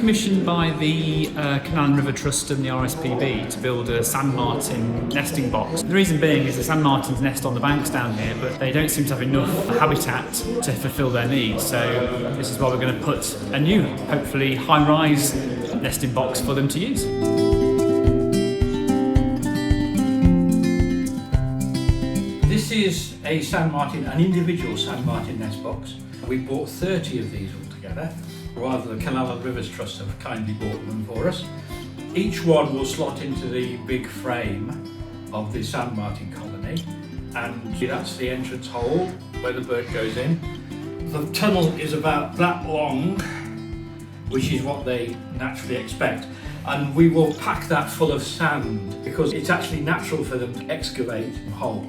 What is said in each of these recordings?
commissioned by the Canal and River Trust and the RSPB to build a sand martin nesting box. The reason being is the sand martins nest on the banks down here, but they don't seem to have enough habitat to fulfil their needs. So this is why we're going to put a new, hopefully high-rise nesting box for them to use. This is a sand martin, an individual sand martin nest box. We bought 30 of these altogether. Rather, the Canal and River Trust have kindly bought them for us. Each one will slot into the big frame of the sand martin colony, and that's the entrance hole where the bird goes in. The tunnel is about that long, which is what they naturally expect, and we will pack that full of sand because it's actually natural for them to excavate a hole.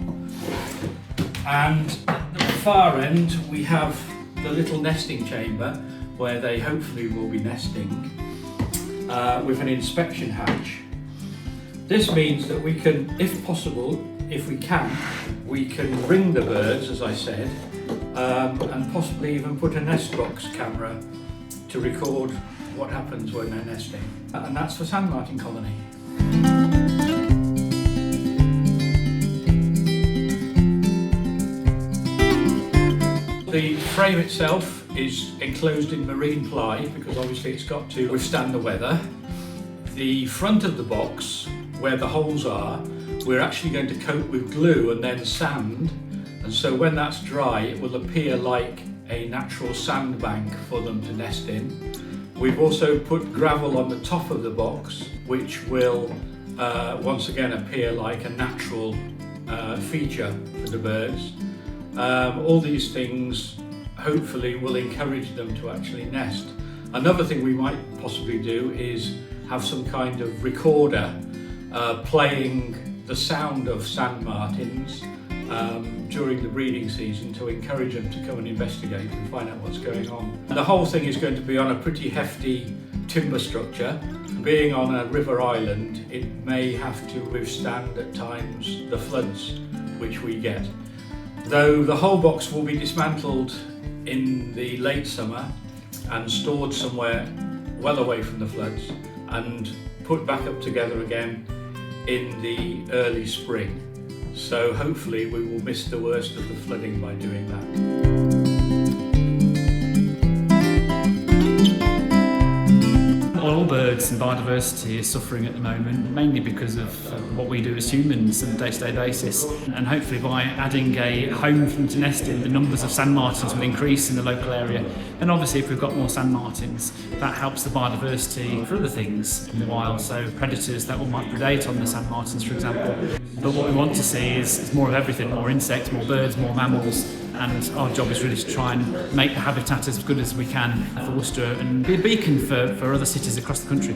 And at the far end we have the little nesting chamber where they hopefully will be nesting with an inspection hatch. This means that we can, if possible, if we can ring the birds, as I said, and possibly even put a nest box camera to record what happens when they're nesting. And that's the sand martin colony. The frame itself is enclosed in marine ply because obviously it's got to withstand the weather. The front of the box, where the holes are, we're actually going to coat with glue and then sand, and so when that's dry it will appear like a natural sandbank for them to nest in. We've also put gravel on the top of the box, which will once again appear like a natural feature for the birds. All these things hopefully will encourage them to actually nest. Another thing we might possibly do is have some kind of recorder playing the sound of sand martins during the breeding season to encourage them to come and investigate and find out what's going on. The whole thing is going to be on a pretty hefty timber structure. Being on a river island, it may have to withstand at times the floods which we get. Though the whole box will be dismantled in the late summer and stored somewhere well away from the floods and put back up together again in the early spring. So hopefully we will miss the worst of the flooding by doing that. All birds and biodiversity is suffering at the moment, mainly because of what we do as humans on a day-to-day basis. And hopefully by adding a home for them to nest in, the numbers of sand martins will increase in the local area. And obviously if we've got more sand martins, that helps the biodiversity for other things in the wild, so predators that might predate on the sand martins, for example. But what we want to see is more of everything, more insects, more birds, more mammals. And our job is really to try and make the habitat as good as we can for Worcester and be a beacon for other cities across the country.